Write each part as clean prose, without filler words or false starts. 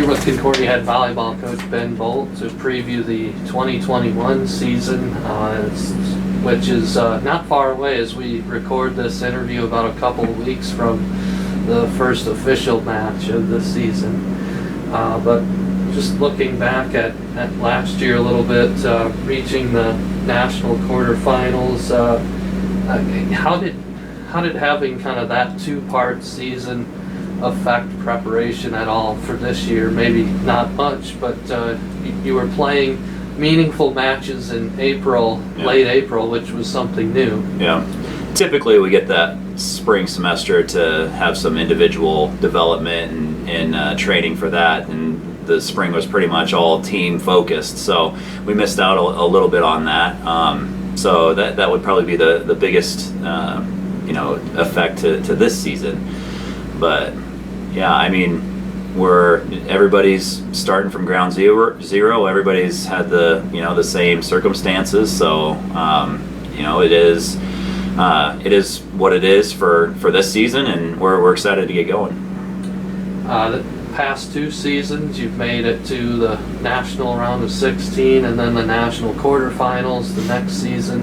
Here with Concordia Volleyball Coach Ben Boldt to preview the 2021 season, which is not far away as we record this interview, about a couple of weeks from the first official match of the season. But just looking back at last year a little bit, reaching the national quarterfinals, how did having kind of that two-part season affect preparation at all for this year? Maybe not much, but you were playing meaningful matches in April, late April, which was something new. Yeah. Typically we get that spring semester to have some individual development and training for that, and the spring was pretty much all team focused, so we missed out a little bit on that. So that would probably be the biggest effect to this season. But yeah, I mean, everybody's starting from ground zero. Everybody's had the same circumstances, so it is what it is for this season, and we're excited to get going. The past two seasons, you've made it to the national round of 16 and then the national quarterfinals the next season.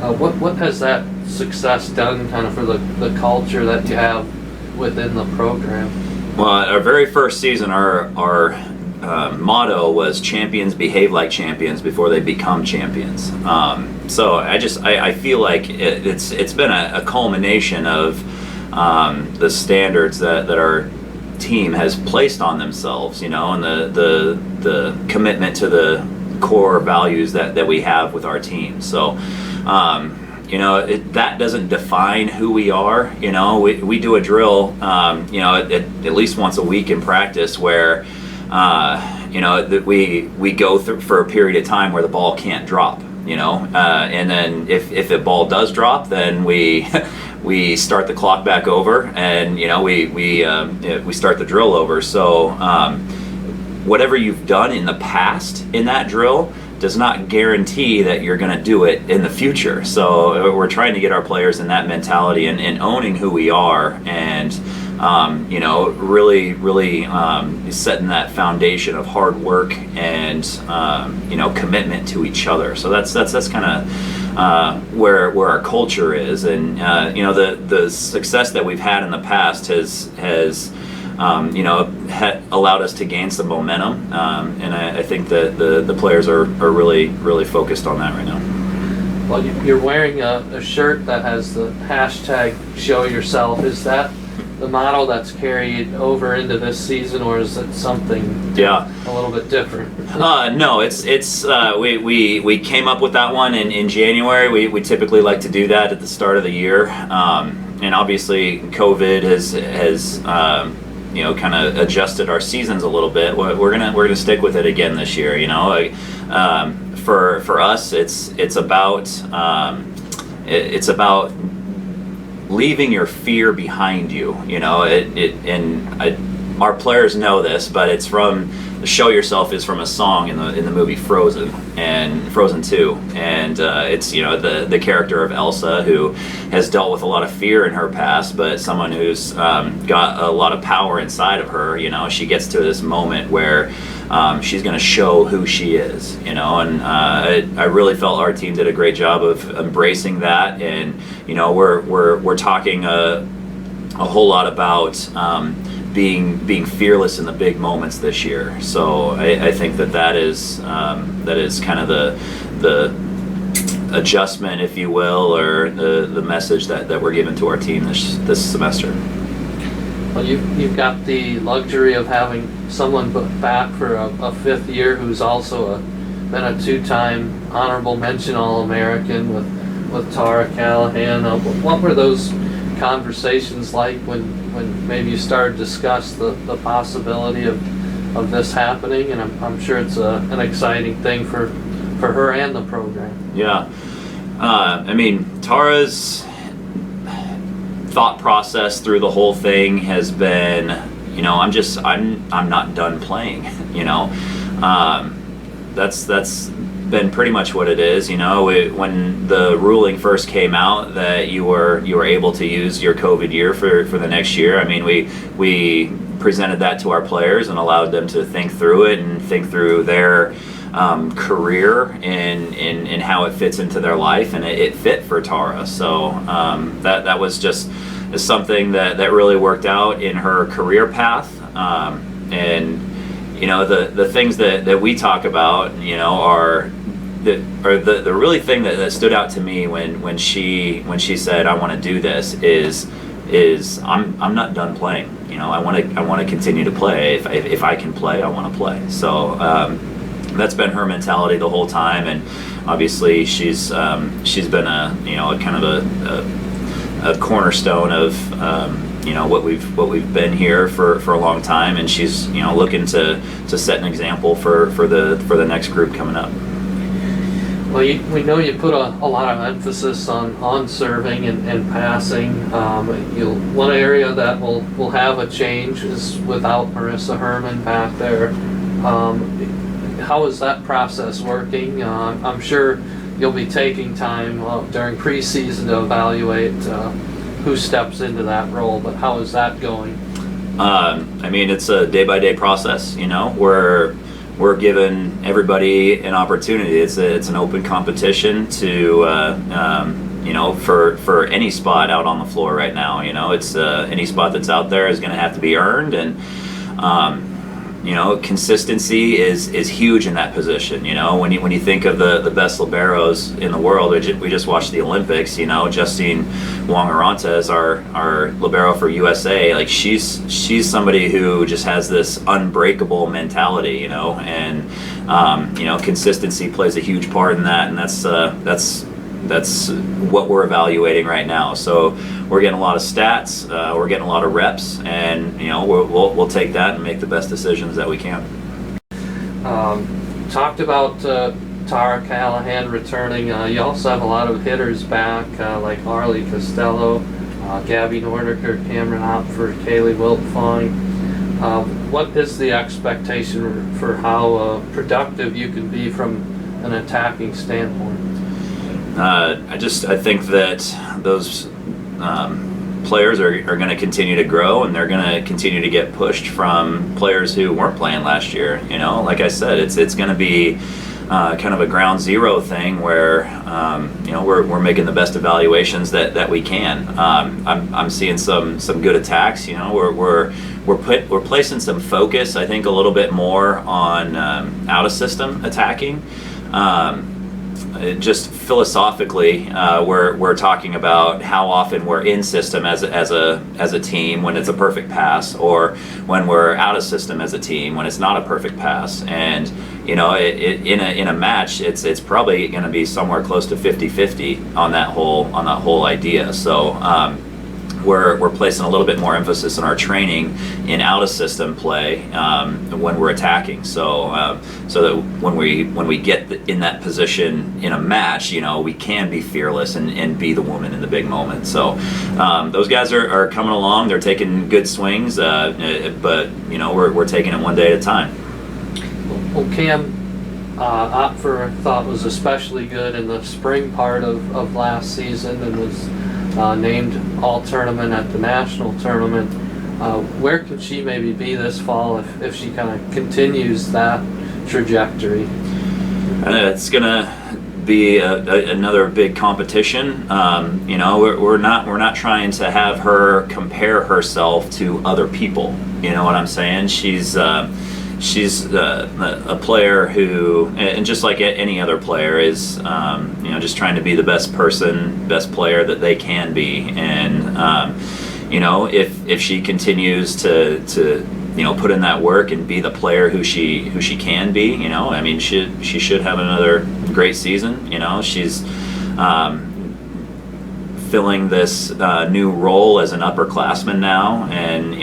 What has that success done kind of for the culture that you have within the program? Well, our very first season, our motto was "Champions behave like champions before they become champions." So I feel like it's been a culmination of the standards that our team has placed on themselves, and the commitment to the core values that we have with our team. So. That doesn't define who we are. We do a drill, at least once a week in practice where, that we go through for a period of time where the ball can't drop, and then if the ball does drop, then we start the clock back over, and we start the drill over. So whatever you've done in the past in that drill does not guarantee that you're going to do it in the future. So we're trying to get our players in that mentality and owning who we are, and really setting that foundation of hard work and commitment to each other. So that's kind of where our culture is, and the success that we've had in the past has allowed us to gain some momentum, and I think that the players are really focused on that right now. Well, you're wearing a shirt that has the hashtag Show Yourself. Is that the motto that's carried over into this season, or is it something a little bit different? No, it's we came up with that one in January. We typically like to do that at the start of the year, and obviously COVID has kind of adjusted our seasons a little bit. We're gonna stick with it again this year. For us, it's about leaving your fear behind you. Our players know this, but it's from "Show Yourself" is from a song in the movie Frozen and Frozen 2, and it's the character of Elsa, who has dealt with a lot of fear in her past, but someone who's got a lot of power inside of her. She gets to this moment where she's going to show who she is. And I really felt our team did a great job of embracing that, and we're talking a whole lot about being fearless in the big moments this year. So I think that is kind of the adjustment, if you will, or the message that we're giving to our team this semester. Well, you've got the luxury of having someone back for a fifth year who's also been a two-time honorable mention All-American with Tara Callahan. What were those conversations like when maybe you started to discuss the possibility of this happening? And I'm sure it's an exciting thing for her and the program. Yeah. Tara's thought process through the whole thing has been, I'm not done playing. That's been pretty much what it is. When the ruling first came out that you were able to use your COVID year for the next year, we presented that to our players and allowed them to think through it and think through their career and how it fits into their life, and it fit for Tara. So that was just something that really worked out in her career path. And the things that we talk about, are the really thing that stood out to me when she said, I want to do this, is I'm not done playing. I want to continue to play. If I can play, I want to play. So that's been her mentality the whole time, and obviously she's been a kind of a cornerstone of what we've been here for a long time, and she's looking to set an example for the next group coming up. Well, we know you put a lot of emphasis on serving and passing. One area that will have a change is without Marissa Herman back there. How is that process working? I'm sure you'll be taking time during preseason to evaluate who steps into that role, but how is that going? It's a day-by-day process. We're giving everybody an opportunity. It's an open competition to for any spot out on the floor right now. It's any spot that's out there is going to have to be earned, and consistency is huge in that position. When you think of the best liberos in the world, we just watched the Olympics. Justine Wong-Arantes, our libero for USA, like she's somebody who just has this unbreakable mentality. And consistency plays a huge part in that, and that's what we're evaluating right now. So we're getting a lot of stats, we're getting a lot of reps, and we'll take that and make the best decisions that we can. Talked about Tara Callahan returning. You also have a lot of hitters back, like Arlie Costello, Gabby Nordiker, Cameron Hopford, Kaylee Wiltfong. What is the expectation for how productive you can be from an attacking standpoint? I think that those players are going to continue to grow, and they're going to continue to get pushed from players who weren't playing last year. Like I said, it's going to be kind of a ground zero thing where we're making the best evaluations that we can. I'm seeing some good attacks. We're placing some focus, I think, a little bit more on out of system attacking. Just philosophically, we're talking about how often we're in system as a team when it's a perfect pass, or when we're out of system as a team when it's not a perfect pass. And in a match, it's probably going to be somewhere close to 50-50 on that whole idea. So we're placing a little bit more emphasis on our training in out of system play when we're attacking. So that when we get in that position in a match, we can be fearless and be the woman in the big moment. So those guys are coming along. They're taking good swings, but we're taking it one day at a time. Well, Cam Opfer thought was especially good in the spring part of last season, and was named all-tournament at the national tournament. Where can she maybe be this fall if she kind of continues that trajectory? It's gonna be another big competition. We're not trying to have her compare herself to other people. You know what I'm saying? She's a player who, and just like any other player, is just trying to be the best player that they can be. And if she continues to put in that work and be the player who she can be, she should have another great season. She's filling this new role as an upperclassman now, and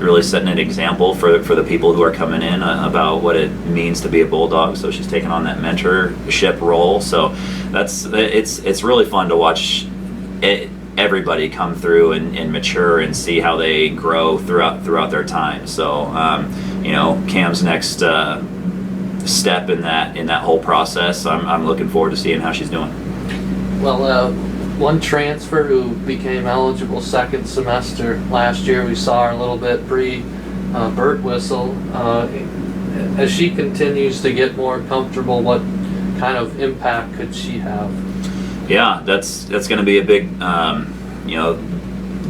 really setting an example for the people who are coming in about what it means to be a Bulldog. So she's taking on that mentorship role. So it's really fun to watch everybody come through and mature and see how they grow throughout their time. So Cam's next step in that whole process, I'm looking forward to seeing how she's doing. Well, one transfer who became eligible second semester last year. We saw her a little bit Bert Whistle. As she continues to get more comfortable, what kind of impact could she have? Yeah, that's going to be a big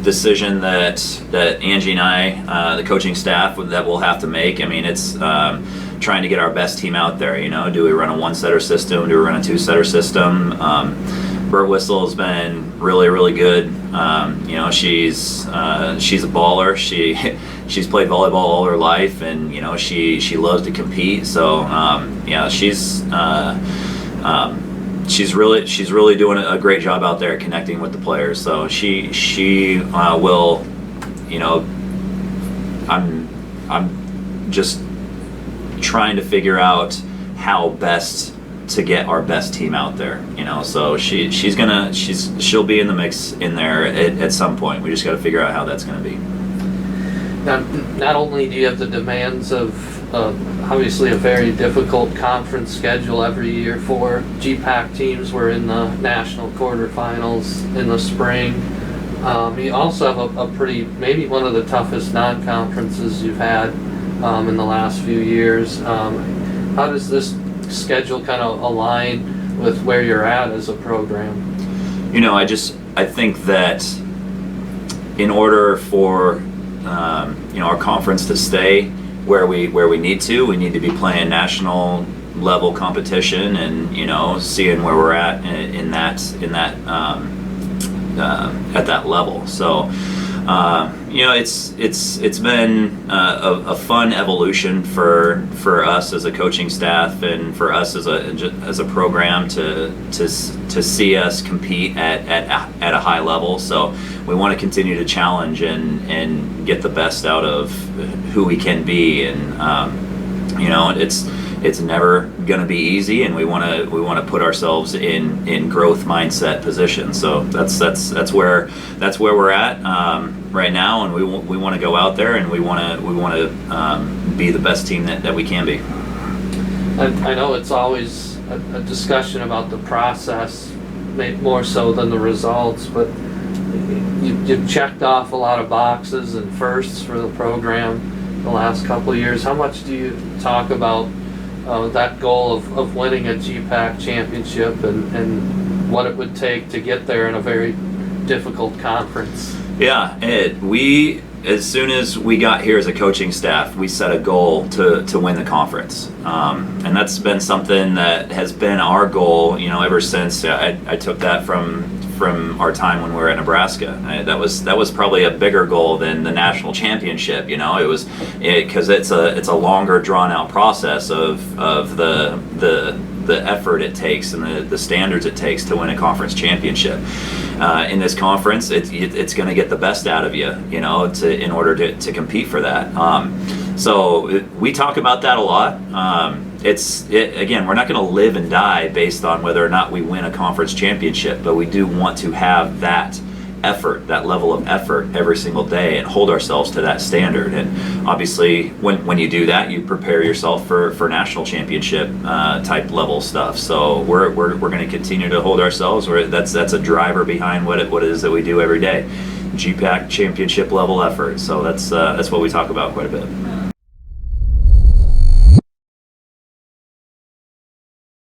decision that Angie and I, the coaching staff, that we'll have to make. I mean, it's trying to get our best team out there. Do we run a one-setter system? Do we run a two-setter system? Bert Whistle has been really, really good. She's a baller. She's played volleyball all her life, and she loves to compete. So she's really doing a great job out there connecting with the players. So she will, I'm just trying to figure out how best to get our best team out there. So she'll be in the mix in there at some point. We just got to figure out how that's going to be. Now, not only do you have the demands of obviously a very difficult conference schedule every year for GPAC teams. We're in the national quarterfinals in the spring. You also have a pretty, maybe one of the toughest non-conferences you've had in the last few years. How does this schedule kind of align with where you're at as a program? I think that in order for our conference to stay where we need to be playing national level competition, and seeing where we're at at that level. So it's been a fun evolution for us as a coaching staff, and for us as a program to see us compete at a high level. So we want to continue to challenge and get the best out of who we can be, and it's never going to be easy, and we want to put ourselves in growth mindset position. So that's where we're at right now, and we want to go out there, and we want to be the best team that we can be. I know it's always a discussion about the process, maybe more so than the results, but you've checked off a lot of boxes and firsts for the program the last couple of years. How much do you talk about that goal of winning a GPAC championship and what it would take to get there in a very difficult conference? Yeah, as soon as we got here as a coaching staff, we set a goal to win the conference, and that's been something that has been our goal, ever since. I took that from our time when we were at Nebraska. That was probably a bigger goal than the national championship. It was because it's a longer drawn out process of the effort it takes and the standards it takes to win a conference championship. In this conference, it's going to get the best out of you, in order to compete for that. So we talk about that a lot. Again, we're not going to live and die based on whether or not we win a conference championship, but we do want to have that effort, that level of effort every single day, and hold ourselves to that standard. And obviously, when you do that, you prepare yourself for national championship type level stuff. So we're going to continue to hold ourselves. That's a driver behind what it is that we do every day. GPAC championship level effort. So that's what we talk about quite a bit.